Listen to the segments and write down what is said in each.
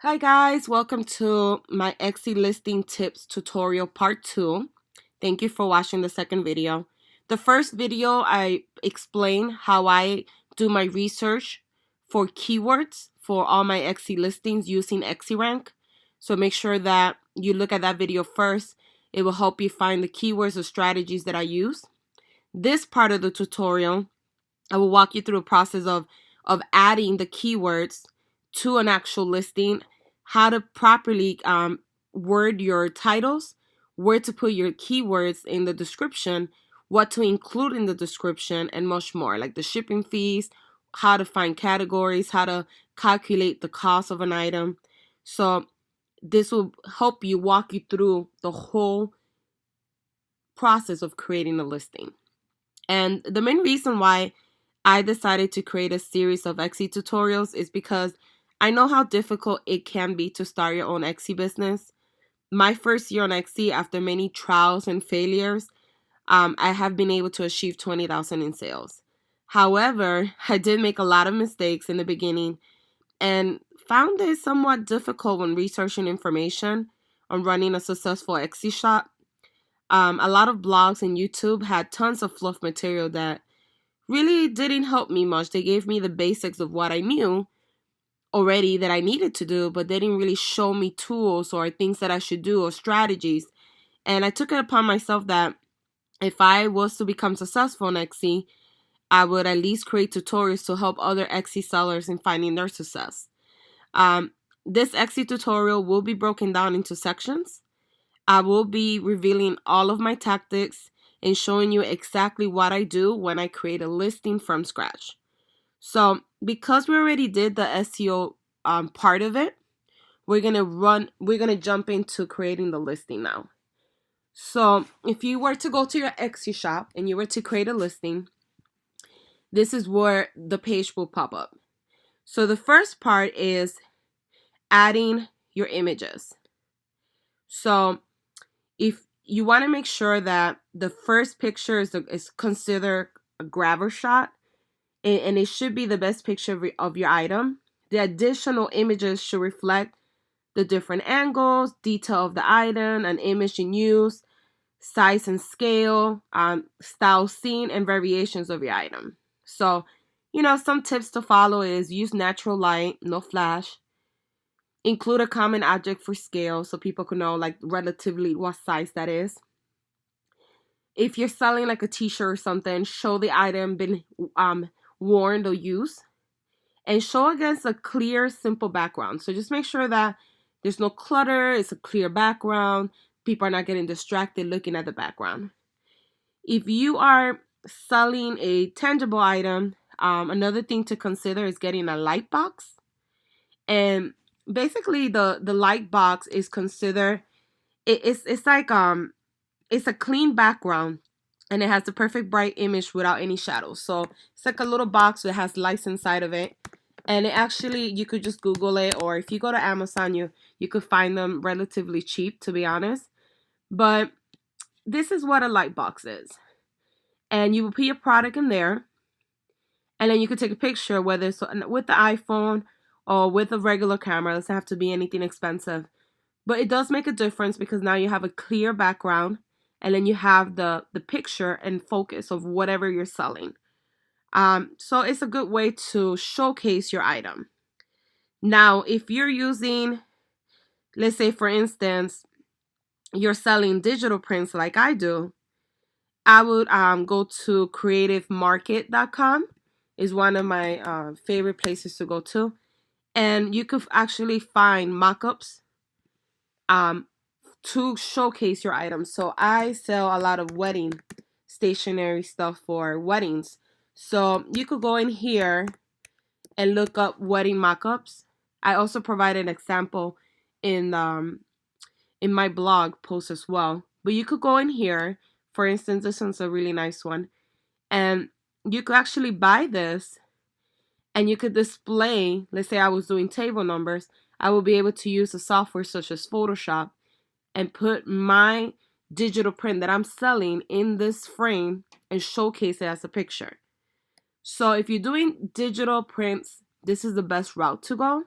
Hi guys, welcome to my Etsy listing tips tutorial part 2. Thank you for watching the second video. The first video I explain how I do my research for keywords for all my Etsy listings using Etsy Rank. So make sure that you look at that video first. It will help you find the keywords or strategies that I use. This part of the tutorial, I will walk you through a process of adding the keywords to an actual listing, how to properly word your titles, where to put your keywords in the description, what to include in the description, and much more, like the shipping fees, how to find categories, how to calculate the cost of an item. So this will help you walk you through the whole process of creating a listing. And the main reason why I decided to create a series of Etsy tutorials is because I know how difficult it can be to start your own Etsy business. My first year on Etsy, after many trials and failures, I have been able to achieve 20,000 in sales. However, I did make a lot of mistakes in the beginning and found it somewhat difficult when researching information on running a successful Etsy shop. A lot of blogs and YouTube had tons of fluff material that really didn't help me much. They gave me the basics of what I knew already that I needed to do, but they didn't really show me tools or things that I should do or strategies. And I took it upon myself that if I was to become successful in Etsy, I would at least create tutorials to help other Etsy sellers in finding their success. This Etsy tutorial will be broken down into sections. I will be revealing all of my tactics and showing you exactly what I do when I create a listing from scratch. So because we already did the SEO part of it, we're gonna jump into creating the listing now. So if you were to go to your Etsy shop and you were to create a listing, this is where the page will pop up. So the first part is adding your images. So if you want to make sure that the first picture is considered a grabber shot, and it should be the best picture of your item, the additional images should reflect the different angles, detail of the item, an image in use, size and scale, style seen, and variations of your item. So, some tips to follow is use natural light, no flash. Include a common object for scale so people can know like relatively what size that is. If you're selling like a t-shirt or something, show the item been worn or used. And show against a clear, simple background. So just make sure that there's no clutter, it's a clear background, people are not getting distracted looking at the background. If you are selling a tangible item, another thing to consider is getting a light box. And basically the light box is considered, it's like it's a clean background and it has the perfect bright image without any shadows. So it's like a little box that has lights inside of it. And it actually, you could just Google it, or if you go to Amazon, you could find them relatively cheap, to be honest. But this is what a light box is. And you will put your product in there, and then you could take a picture, whether it's with the iPhone or with a regular camera. It doesn't have to be anything expensive. But it does make a difference because now you have a clear background, and then you have the picture and focus of whatever you're selling. So it's a good way to showcase your item. Now, if you're using, let's say for instance, you're selling digital prints like I do, I would go to creativemarket.com is one of my favorite places to go to. And you could actually find mock-ups to showcase your items. So I sell a lot of wedding stationery stuff for weddings. So you could go in here and look up wedding mock-ups. I also provide an example in my blog post as well. But you could go in here, for instance, this one's a really nice one, and you could actually buy this and you could display, let's say I was doing table numbers, I will be able to use a software such as Photoshop and put my digital print that I'm selling in this frame and showcase it as a picture. So if you're doing digital prints, this is the best route to go.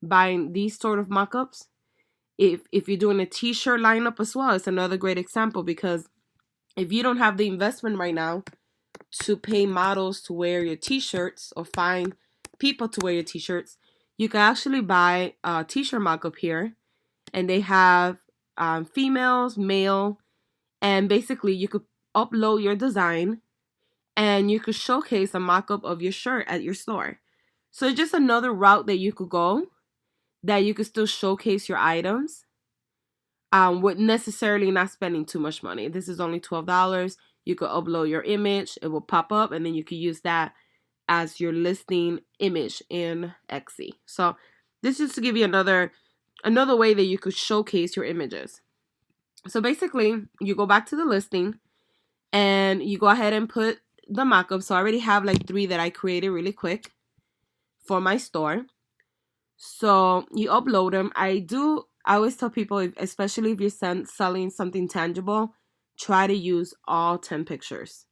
buying these sort of mock-ups. If you're doing a t-shirt lineup as well, it's another great example, because if you don't have the investment right now to pay models to wear your t-shirts or find people to wear your t-shirts, you can actually buy a t-shirt mock-up here, and they have females, male, and basically you could upload your design and you could showcase a mock-up of your shirt at your store. So it's just another route that you could go, that you could still showcase your items with necessarily not spending too much money. This is only $12. You could upload your image, it will pop up, and then you could use that as your listing image in Etsy. So this is to give you another way that you could showcase your images. So basically, you go back to the listing and you go ahead and put the mock-up. So I already have like 3 that I created really quick for my store. So you upload them. I always tell people, especially if you're selling something tangible, try to use all 10 pictures.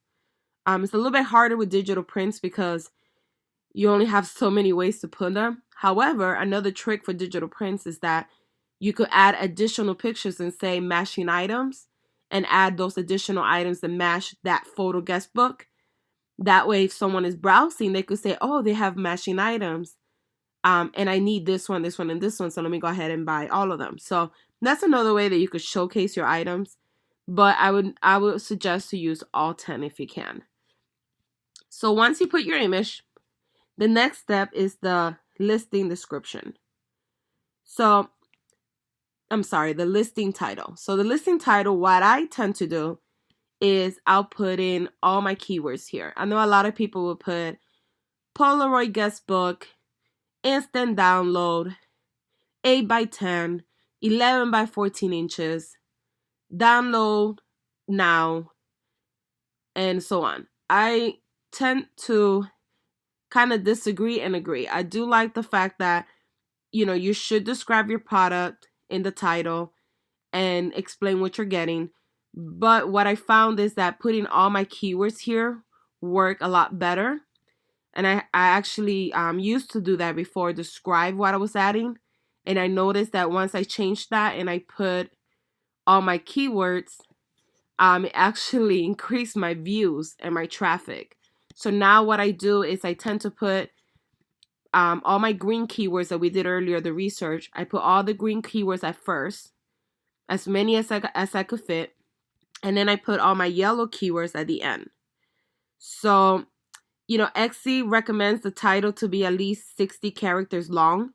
It's a little bit harder with digital prints because you only have so many ways to put them. However, another trick for digital prints is that you could add additional pictures and say matching items, and add those additional items that match that photo guest book. That way, if someone is browsing, they could say, oh, they have matching items. And I need this one, and this one, so let me go ahead and buy all of them. So that's another way that you could showcase your items. But I would suggest to use all 10 if you can. So once you put your image, the next step is the listing description. So, I'm sorry, the listing title. So the listing title, what I tend to do is I'll put in all my keywords here. I know a lot of people will put Polaroid guest book, instant download, 8 by 10, 11 by 14 inches, download now, and so on. I tend to kind of disagree and agree. I do like the fact that, you should describe your product in the title and explain what you're getting. But what I found is that putting all my keywords here work a lot better. And I actually used to do that before, describe what I was adding. And I noticed that once I changed that and I put all my keywords, it actually increased my views and my traffic. So now what I do is I tend to put all my green keywords that we did earlier, the research. I put all the green keywords at first, as many as I could fit. And then I put all my yellow keywords at the end. So, Etsy recommends the title to be at least 60 characters long,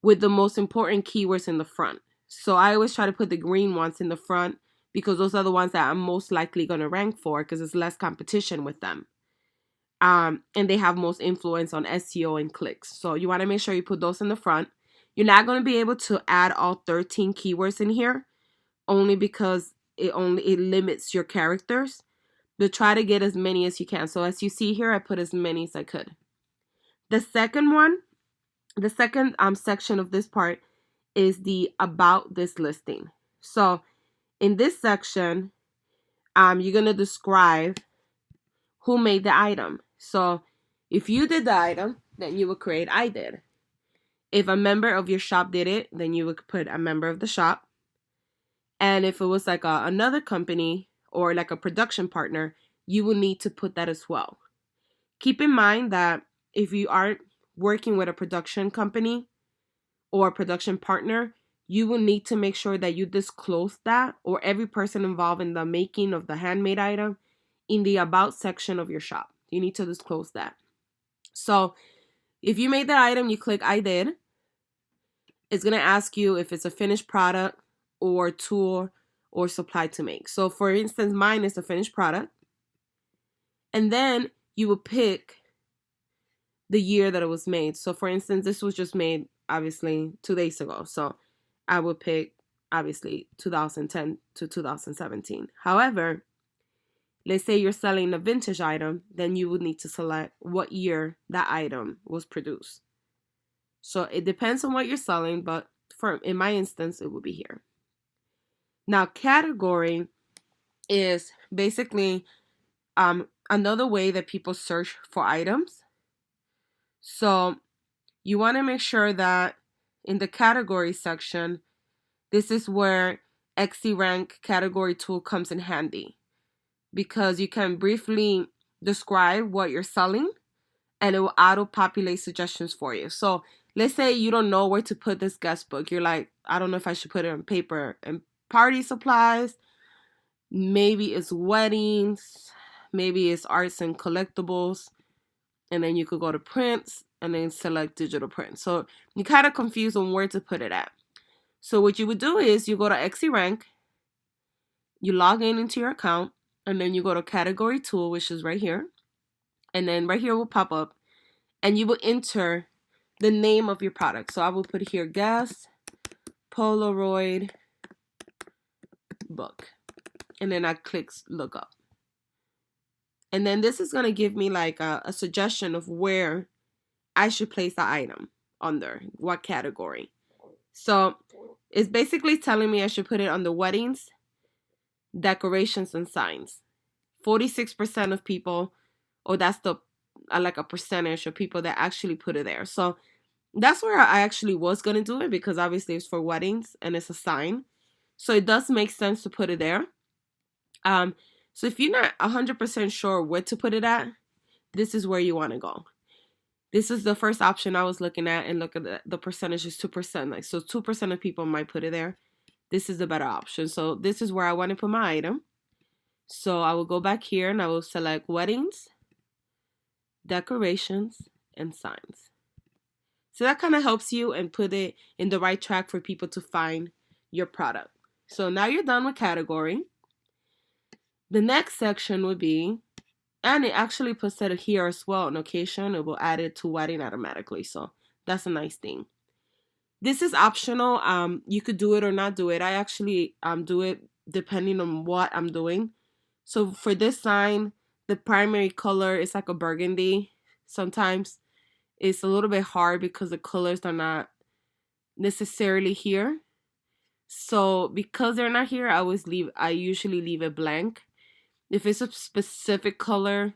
with the most important keywords in the front. So I always try to put the green ones in the front, because those are the ones that I'm most likely going to rank for, because there's less competition with them. And they have most influence on SEO and clicks. So you want to make sure you put those in the front. You're not going to be able to add all 13 keywords in here, only because it limits your characters. But try to get as many as you can. So as you see here, I put as many as I could. The second section of this part is the about this listing. So in this section, you're going to describe who made the item. So if you did the item, then you would create I did. If a member of your shop did it, then you would put a member of the shop. And if it was like another company or like a production partner, you will need to put that as well. Keep in mind that if you aren't working with a production company or a production partner, you will need to make sure that you disclose that, or every person involved in the making of the handmade item, in the about section of your shop. You need to disclose that. So if you made the item, you click I did. It's going to ask you if it's a finished product or tool or supply to make. So for instance, mine is a finished product. And then you will pick the year that it was made. So for instance, this was just made obviously 2 days ago. So I would pick obviously 2010 to 2017. However, let's say you're selling a vintage item, then you would need to select what year that item was produced. So it depends on what you're selling, but in my instance, it would be here. Now, category is basically another way that people search for items. So you want to make sure that in the category section, this is where XC-Rank category tool comes in handy, because you can briefly describe what you're selling and it will auto-populate suggestions for you. So let's say you don't know where to put this guest book. You're like, I don't know if I should put it on paper and party supplies. Maybe it's weddings. Maybe it's arts and collectibles. And then you could go to prints and then select digital print. So you're kind of confused on where to put it at. So what you would do is you go to XC-Rank, you log in into your account, and then you go to category tool, which is right here. And then right here will pop up and you will enter the name of your product. So I will put here guest Polaroid book. And then I click look up. And then this is going to give me like a suggestion of where I should place the item under, what category. So it's basically telling me I should put it under weddings, decorations, and signs. 46% of people, or that's the like a percentage of people that actually put it there. So that's where I actually was going to do it, because obviously it's for weddings and it's a sign. So it does make sense to put it there. So if you're not 100% sure where to put it at, this is where you want to go. This is the first option I was looking at, and look at the percentage is 2%. Like, so 2% of people might put it there. This is the better option. So this is where I want to put my item. So I will go back here and I will select weddings, decorations, and signs. So that kind of helps you and put it in the right track for people to find your product. So now you're done with category. The next section would be, and it actually puts it here as well, on occasion. It will add it to wedding automatically. So that's a nice thing. This is optional. You could do it or not do it. I actually do it depending on what I'm doing. So for this sign, the primary color is like a burgundy. Sometimes it's a little bit hard because the colors are not necessarily here. So because they're not here, I usually leave it blank. If it's a specific color,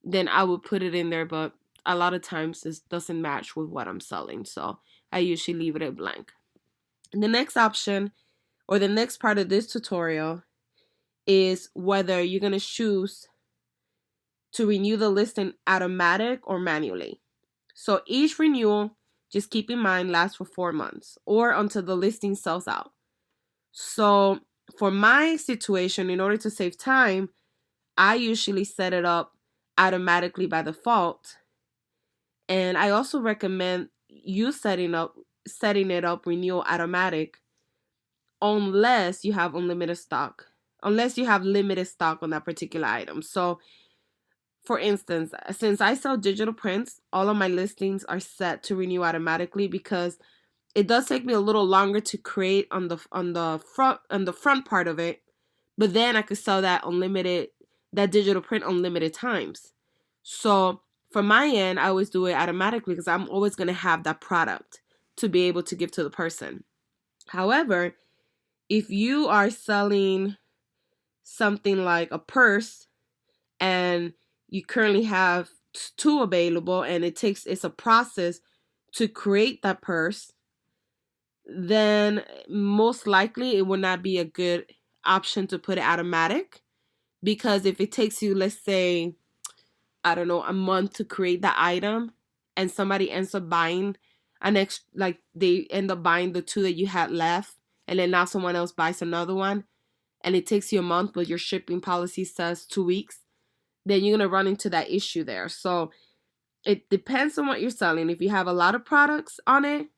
then I would put it in there, but a lot of times it doesn't match with what I'm selling. So I usually leave it blank. And the next option, or the next part of this tutorial, is whether you're going to choose to renew the listing automatic or manually. So each renewal, just keep in mind, lasts for 4 months or until the listing sells out. So for my situation, in order to save time, I usually set it up automatically by default. And I also recommend you setting it up renewal automatic unless you have unlimited stock. Unless you have limited stock on that particular item. So for instance, since I sell digital prints, all of my listings are set to renew automatically, because it does take me a little longer to create on the front part of it, but then I could sell that digital print unlimited times. So for my end, I always do it automatically because I'm always going to have that product to be able to give to the person. However, if you are selling something like a purse and you currently have 2 available and it's a process to create that purse, then most likely it will not be a good option to put it automatic, because if it takes you, let's say, I don't know, a month to create the item and somebody ends up buying they end up buying the 2 that you had left, and then now someone else buys another one and it takes you a month, but your shipping policy says 2 weeks, then you're going to run into that issue there. So it depends on what you're selling. If you have a lot of products on it,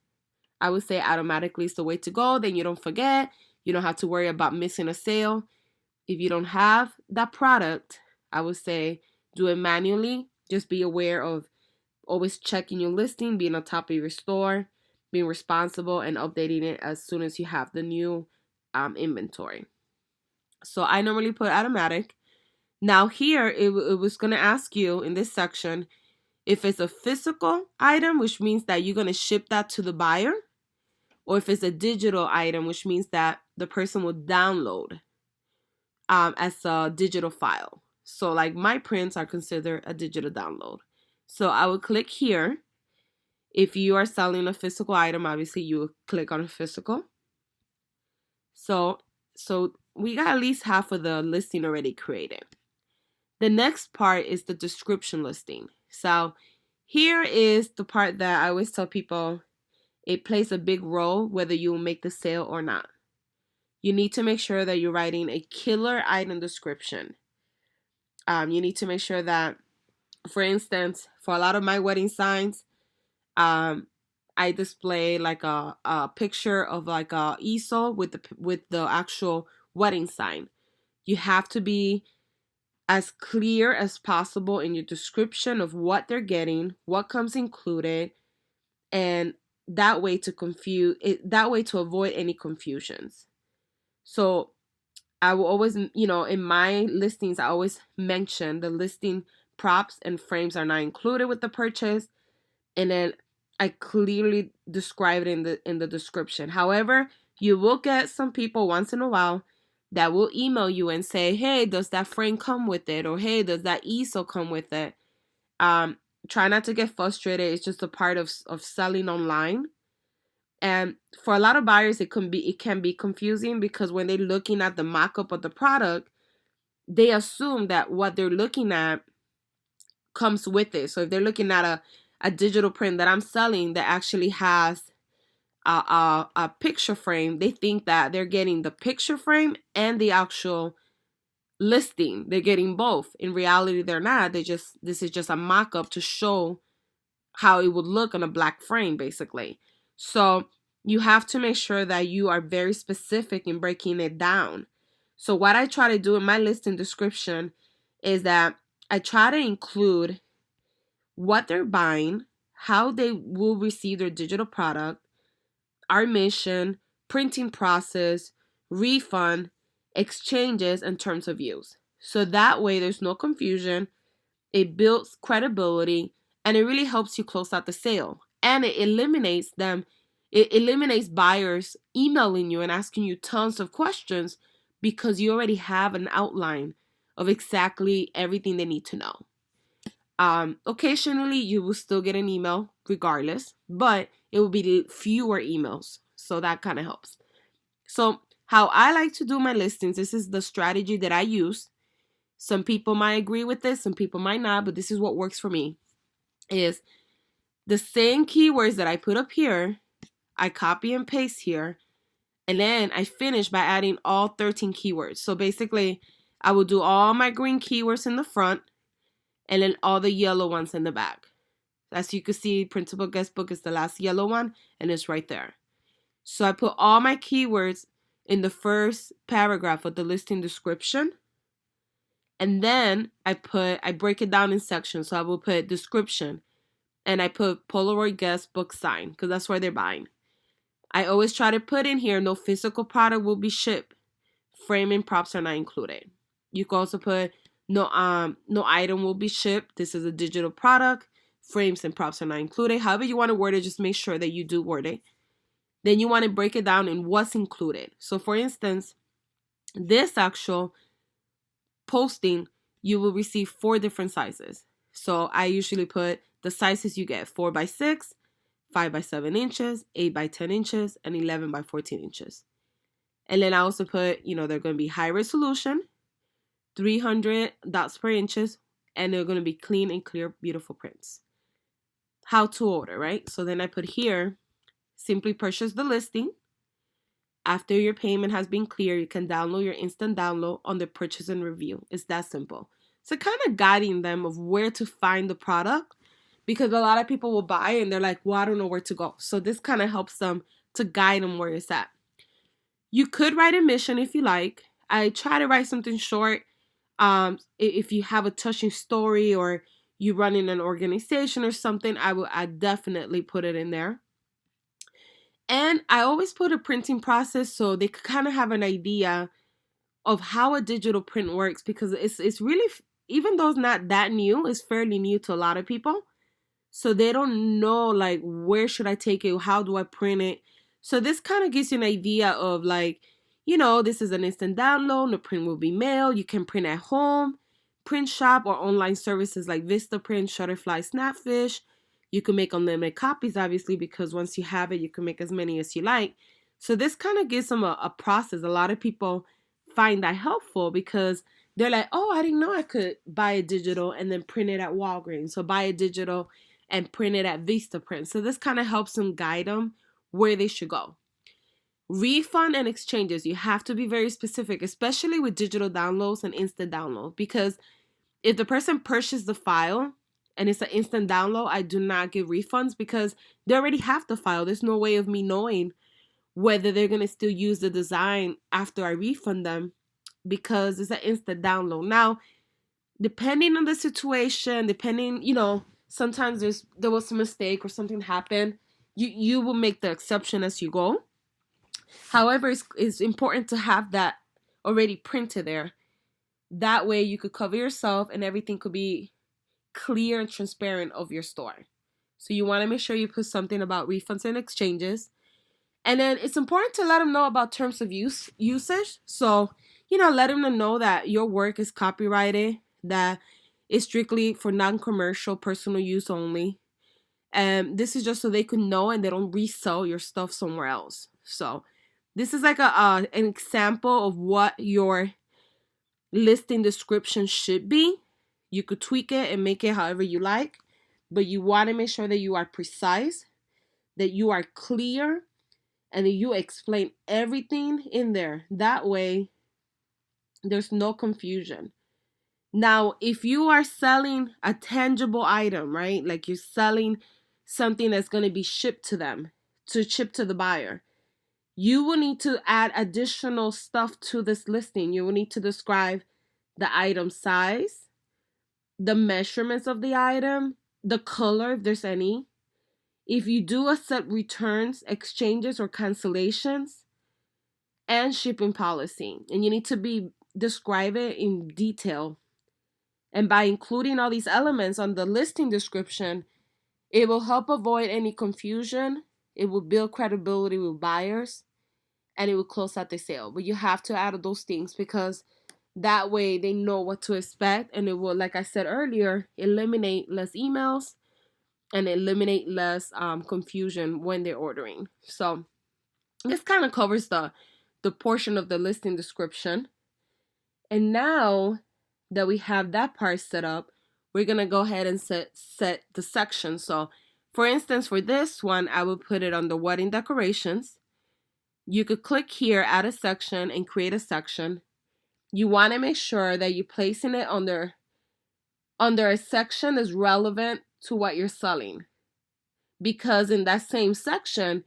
I would say automatically is the way to go. Then you don't forget. You don't have to worry about missing a sale. If you don't have that product, I would say do it manually. Just be aware of always checking your listing, being on top of your store, being responsible, and updating it as soon as you have the new inventory. So I normally put automatic. Now here, it was going to ask you in this section if it's a physical item, which means that you're going to ship that to the buyer, or if it's a digital item, which means that the person will download as a digital file. So like my prints are considered a digital download. So I would click here. If you are selling a physical item, obviously you will click on a physical. So we got at least half of the listing already created. The next part is the description listing. So here is the part that I always tell people, it plays a big role whether you will make the sale or not. You need to make sure that you're writing a killer item description. You need to make sure that, for instance, for a lot of my wedding signs, I display like a picture of like a easel with the actual wedding sign. You have to be as clear as possible in your description of what they're getting, what comes included, and that way to avoid any confusions. So I will always, in my listings, I always mention the listing props and frames are not included with the purchase, and then I clearly describe it in the description. However, you will get some people once in a while that will email you and say, hey, does that frame come with it? Or hey, does that easel come with it? Try not to get frustrated. It's just a part of selling online. And for a lot of buyers, it can be confusing because when they're looking at the mock-up of the product, they assume that what they're looking at comes with it. So if they're looking at a digital print that I'm selling that actually has a picture frame, they think that they're getting the picture frame and the actual listing. They're getting both. In reality, they're not. This is just a mock-up to show how it would look on a black frame, basically. So you have to make sure that you are very specific in breaking it down. So what I try to do in my listing description is that I try to include what they're buying, how they will receive their digital product, our mission, printing process, refund, exchanges, and terms of use. So that way there's no confusion, it builds credibility, and it really helps you close out the sale. And it eliminates buyers emailing you and asking you tons of questions because you already have an outline of exactly everything they need to know. Occasionally you will still get an email regardless, but it will be fewer emails. So that kind of helps. So how I like to do my listings, this is the strategy that I use. Some people might agree with this, some people might not, but this is what works for me. Is the same keywords that I put up here, I copy and paste here, and then I finish by adding all 13 keywords. So basically, I will do all my green keywords in the front, and then all the yellow ones in the back. As you can see, printable guestbook is the last yellow one, and it's right there. So I put all my keywords in the first paragraph of the listing description. And then I break it down in sections. So I will put description, and I put Polaroid guestbook sign because that's where they're buying. I always try to put in here, no physical product will be shipped. Frame and props are not included. You can also put no item will be shipped. This is a digital product. Frames and props are not included. However you want to word it, just make sure that you do word it. Then you want to break it down in what's included. So for instance, this actual posting, you will receive 4 different sizes. So I usually put the sizes you get: 4x6, 5x7 inches, 8x10 inches, and 11x14 inches. And then I also put, they're going to be high resolution, 300 dots per inches, and they're going to be clean and clear, beautiful prints. How to order, right? So then I put here, simply purchase the listing. After your payment has been cleared, you can download your instant download on the purchase and review. It's that simple. So kind of guiding them of where to find the product, because a lot of people will buy and they're like, well, I don't know where to go. So this kind of helps them to guide them where it's at. You could write a mission if you like. I try to write something short. If you have a touching story or you run in an organization or something, I definitely put it in there. And I always put a printing process so they kind of have an idea of how a digital print works, because it's really, even though it's not that new, it's fairly new to a lot of people. So they don't know, like, where should I take it? How do I print it? So this kind of gives you an idea of, like, this is an instant download. The print will be mailed. You can print at home, print shop, or online services like Vistaprint, Shutterfly, Snapfish. You can make unlimited copies, obviously, because once you have it, you can make as many as you like. So this kind of gives them a process. A lot of people find that helpful because they're like, oh, I didn't know I could buy a digital and then print it at Walgreens. So buy a digital and print it at Vistaprint. So this kind of helps them guide them where they should go. Refund and exchanges. You have to be very specific, especially with digital downloads and instant download, because if the person purchased the file and it's an instant download, I do not give refunds because they already have the file. There's no way of me knowing whether they're going to still use the design after I refund them because it's an instant download. Now, depending on the situation, sometimes there was a mistake or something happened, you will make the exception as you go. However, it's important to have that already printed there. That way you could cover yourself and everything could be clear and transparent of your store. So you want to make sure you put something about refunds and exchanges. And then it's important to let them know about terms of usage. So, let them know that your work is copyrighted, that it's strictly for non-commercial personal use only. And this is just so they can know and they don't resell your stuff somewhere else. So this is like an example of what your listing description should be. You could tweak it and make it however you like, but you want to make sure that you are precise, that you are clear, and that you explain everything in there. That way, there's no confusion. Now, if you are selling a tangible item, right? Like you're selling something that's going to be shipped to them, to ship to the buyer, you will need to add additional stuff to this listing. You will need to describe the item size, the measurements of the item, the color, if there's any. If you do accept returns, exchanges, or cancellations, and shipping policy. And you need to describe it in detail. And by including all these elements on the listing description, it will help avoid any confusion. It will build credibility with buyers, and it will close out the sale. But you have to add those things because that way they know what to expect, and it will, like I said earlier, eliminate less emails and eliminate less confusion when they're ordering. So this kind of covers the portion of the listing description. And now that we have that part set up, we're going to go ahead and set the section. So for instance, for this one, I will put it under wedding decorations. You could click here, add a section, and create a section. You want to make sure that you're placing it under a section that's relevant to what you're selling. Because in that same section,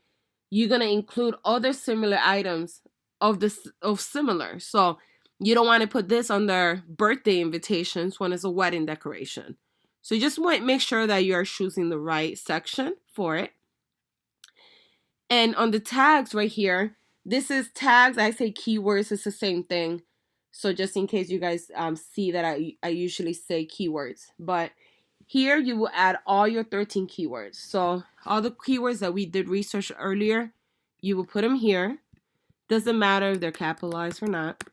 you're going to include other similar items of similar. So you don't want to put this under birthday invitations when it's a wedding decoration. So you just want to make sure that you are choosing the right section for it. And on the tags right here, this is tags. I say keywords. It's the same thing. So just in case you guys see that I usually say keywords. But here you will add all your 13 keywords. So all the keywords that we did research earlier, you will put them here. Doesn't matter if they're capitalized or not.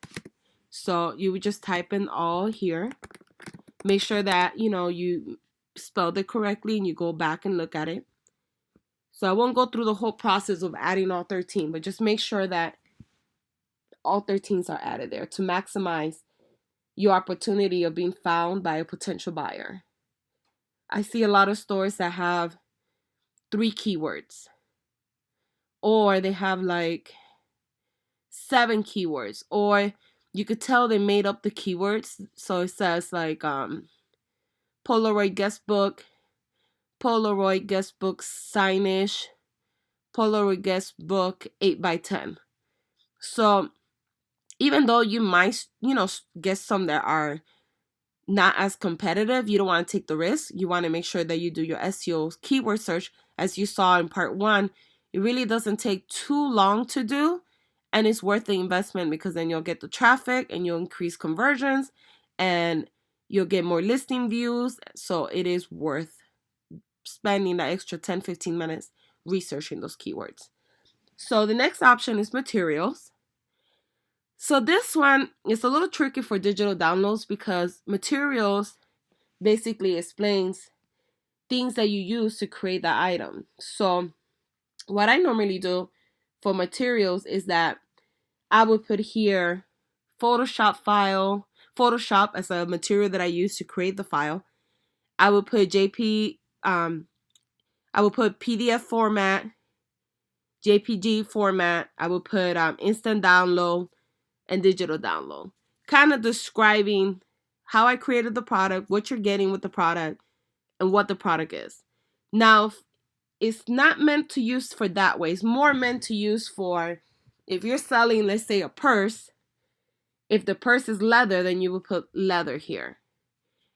So you would just type in all here. Make sure that, you spelled it correctly and you go back and look at it. So I won't go through the whole process of adding all 13, but just make sure that all 13s are added there to maximize your opportunity of being found by a potential buyer. I see a lot of stores that have 3 keywords, or they have like 7 keywords, or you could tell they made up the keywords. So it says like Polaroid guest book, Polaroid guest book signage, Polaroid guest book 8x10. So even though you might, get some that are not as competitive, you don't want to take the risk. You want to make sure that you do your SEO keyword search. As you saw in part 1, it really doesn't take too long to do, and it's worth the investment because then you'll get the traffic and you'll increase conversions and you'll get more listing views. So it is worth spending that extra 10-15 minutes researching those keywords. So the next option is materials. So this one is a little tricky for digital downloads because materials basically explains things that you use to create that item. So what I normally do for materials is that I would put here Photoshop file, Photoshop as a material that I use to create the file. I would put I would put PDF format, JPG format. I would put instant download and digital download. Kind of describing how I created the product, what you're getting with the product, and what the product is. Now, it's not meant to use for that way. It's more meant to use for if you're selling, let's say, a purse. If the purse is leather, then you would put leather here.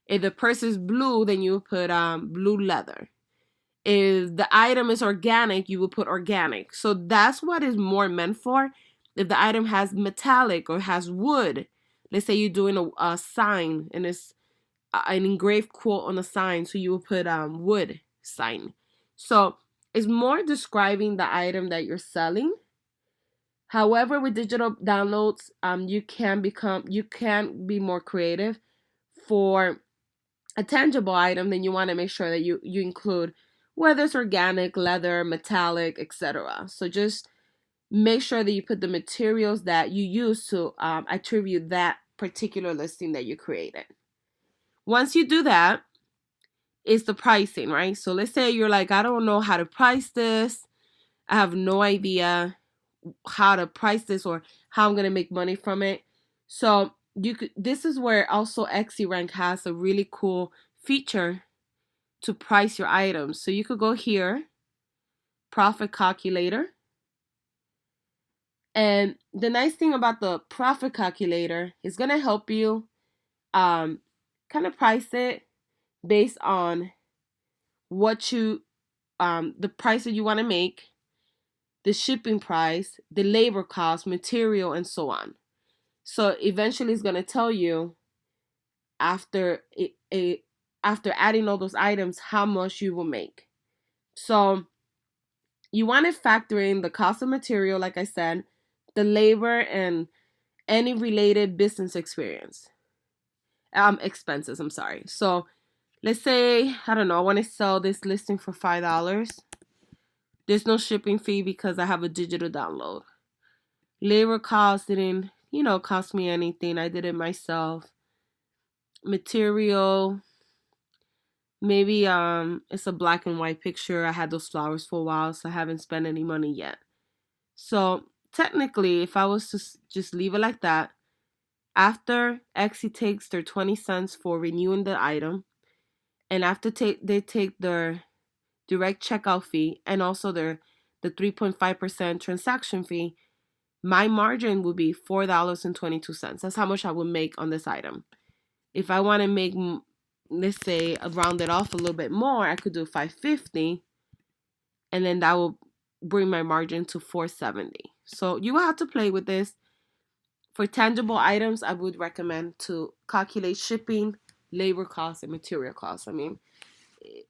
If the purse is blue, then you would put blue leather. If the item is organic, you would put organic. So that's what is more meant for. If the item has metallic or has wood, let's say you're doing a sign and it's an engraved quote on a sign, so you would put wood sign. So it's more describing the item that you're selling. However, with digital downloads, you can be more creative. For a tangible item, then you want to make sure that you include whether it's organic, leather, metallic, etc. So just make sure that you put the materials that you use to attribute that particular listing that you created. Once you do that, it's the pricing, right? So let's say you're like, I don't know how to price this. I have no idea how to price this or how I'm going to make money from it. So this is where also XCrank has a really cool feature to price your items. So you could go here, profit calculator. And the nice thing about the profit calculator is going to help you kind of price it based on what you the price that you want to make, the shipping price, the labor cost, material, and so on. So eventually it's going to tell you after after adding all those items how much you will make. So you want to factor in the cost of material, like I said, the labor, and any related business expenses, I'm sorry. So let's say, I don't know, I want to sell this listing for $5. There's no shipping fee because I have a digital download. Labor cost didn't, cost me anything. I did it myself. Material, maybe it's a black and white picture. I had those flowers for a while, so I haven't spent any money yet. So technically, if I was to just leave it like that, after Etsy takes their 20 cents for renewing the item, and after they take their direct checkout fee and also the 3.5% transaction fee, my margin would be $4.22. That's how much I would make on this item. If I want to make, let's say, round it off a little bit more, I could do $5.50, and then that will bring my margin to $4.70. So you will have to play with this. For tangible items, I would recommend to calculate shipping, labor costs, and material costs. I mean,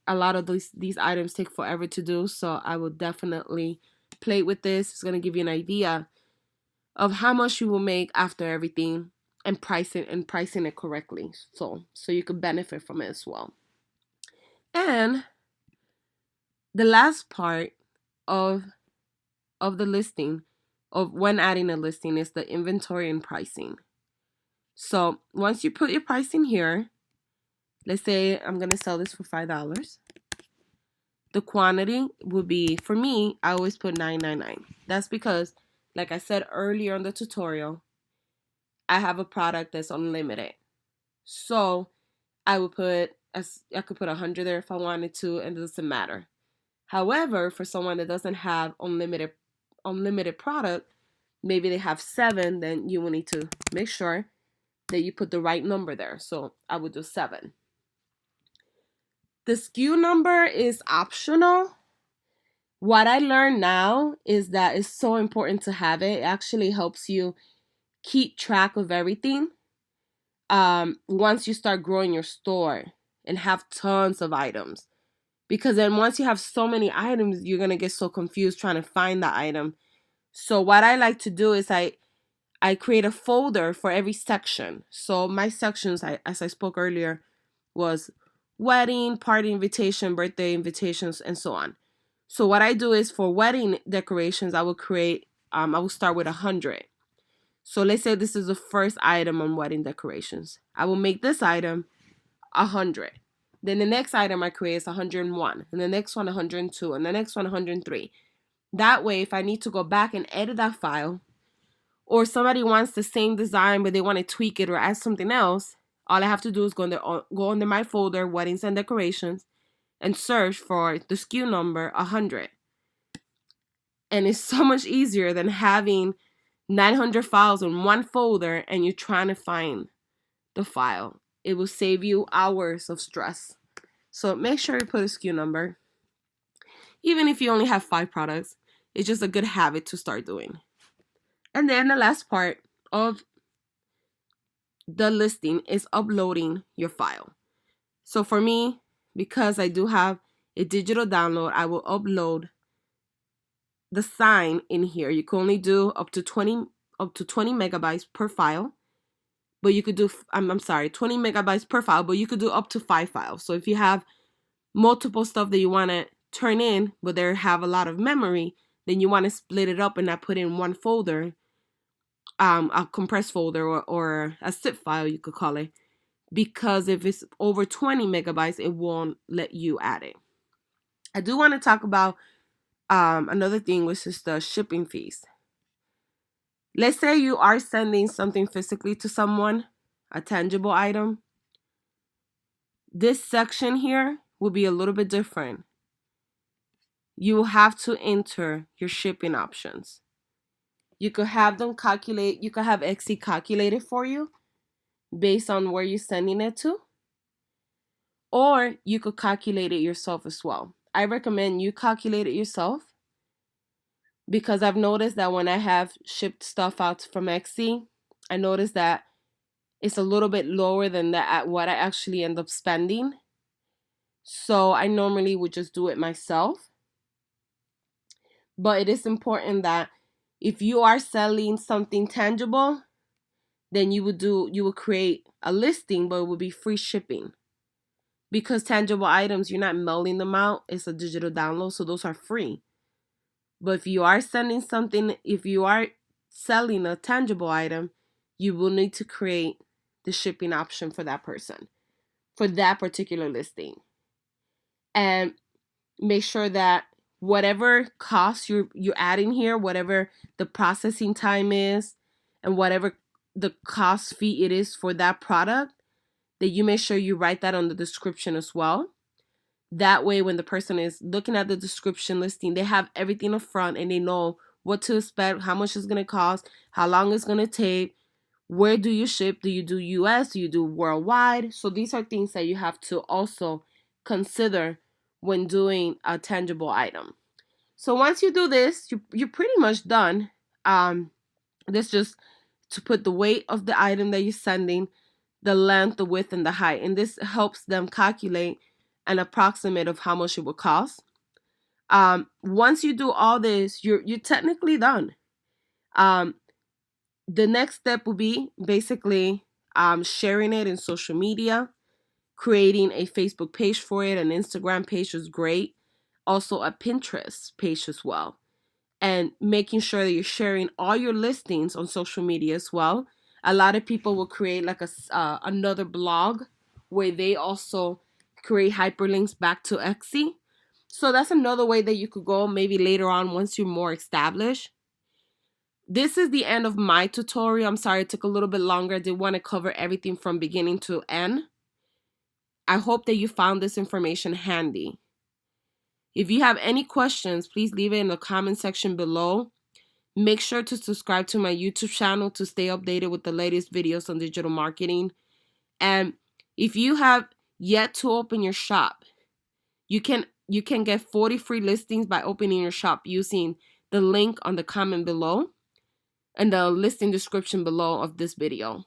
a lot of these items take forever to do, so I will definitely play with this. It's going to give you an idea of how much you will make after everything, and pricing it correctly, so you could benefit from it as well. And the last part of the listing, of when adding a listing, is the inventory and pricing. So once you put your pricing here, let's say I'm going to sell this for $5. The quantity would be, for me, I always put $9.99. That's because, like I said earlier in the tutorial, I have a product that's unlimited. So I could put 100 there if I wanted to, and it doesn't matter. However, for someone that doesn't have unlimited product, maybe they have 7, then you will need to make sure that you put the right number there. So I would do 7. The SKU number is optional. What I learned now is that it's so important to have it. It actually helps you keep track of everything. Once you start growing your store and have tons of items. Because then once you have so many items, you're going to get so confused trying to find the item. So what I like to do is I create a folder for every section. So my sections, as I spoke earlier, was wedding, party invitation, birthday invitations, and so on. So what I do is for wedding decorations, I will create, I will start with 100. So let's say this is the first item on wedding decorations. I will make this item 100. Then the next item I create is 101, and the next one 102, and the next one 103. That way, if I need to go back and edit that file, or somebody wants the same design but they want to tweak it or add something else, all I have to do is go under my folder, weddings and decorations, and search for the SKU number 100. And it's so much easier than having 900 files in one folder and you're trying to find the file. It will save you hours of stress. So make sure you put a SKU number. Even if you only have 5 products, it's just a good habit to start doing. And then the last part of the listing is uploading your file. So for me, because I do have a digital download, I will upload the sign in here. You can only do up to 20 megabytes per file. But you could do, 20 megabytes per file, but you could do up to 5 files. So if you have multiple stuff that you want to turn in, but they have a lot of memory, then you want to split it up and not put in one folder, a compressed folder or a zip file, you could call it. Because if it's over 20 megabytes, it won't let you add it. I do want to talk about another thing, which is the shipping fees. Let's say you are sending something physically to someone, a tangible item. This section here will be a little bit different. You will have to enter your shipping options. You could have them calculate, you could have Etsy calculate it for you based on where you're sending it to. Or you could calculate it yourself as well. I recommend you calculate it yourself, because I've noticed that when I have shipped stuff out from Etsy, I noticed that it's a little bit lower than that what I actually end up spending. So I normally would just do it myself. But it is important that if you are selling something tangible, then you would create a listing, but it would be free shipping. Because tangible items, you're not mailing them out. It's a digital download, so those are free. But if you are sending something, if you are selling a tangible item, you will need to create the shipping option for that person, for that particular listing. And make sure that whatever costs you're adding here, whatever the processing time is, and whatever the cost fee it is for that product, that you make sure you write that on the description as well. That way, when the person is looking at the description listing, they have everything up front and they know what to expect, how much it's going to cost, how long it's going to take, where do you ship, do you do US, do you do worldwide? So these are things that you have to also consider when doing a tangible item. So once you do this, you're pretty much done. This just to put the weight of the item that you're sending, the length, the width, and the height. And this helps them calculate an approximate of how much it will cost. Once you do all this, you're technically done. The next step will be basically sharing it in social media, creating a Facebook page for it, an Instagram page is great, also a Pinterest page as well, and making sure that you're sharing all your listings on social media as well. A lot of people will create like another blog where they also create hyperlinks back to Etsy. So that's another way that you could go maybe later on once you're more established. This is the end of my tutorial. I'm sorry it took a little bit longer. I did want to cover everything from beginning to end. I hope that you found this information handy. If you have any questions, please leave it in the comment section below. Make sure to subscribe to my YouTube channel to stay updated with the latest videos on digital marketing. And if you have yet to open your shop, you can get 40 free listings by opening your shop using the link on the comment below and the listing description below of this video.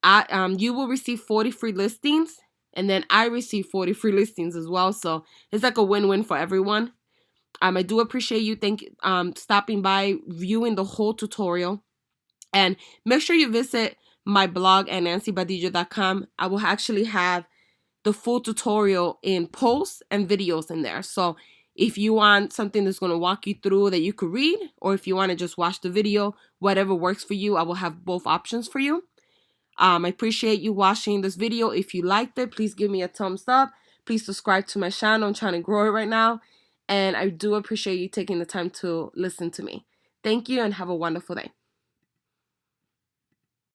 You will receive 40 free listings, and then I receive 40 free listings as well. So it's like a win-win for everyone. I do appreciate you stopping by, viewing the whole tutorial. And make sure you visit my blog at nancybadillo.com. I will actually have the full tutorial in posts and videos in there. So if you want something that's going to walk you through that you could read, or if you want to just watch the video, whatever works for you, I will have both options for you. I appreciate you watching this video. If you liked it, please give me a thumbs up. Please subscribe to my channel. I'm trying to grow it right now. And I do appreciate you taking the time to listen to me. Thank you and have a wonderful day.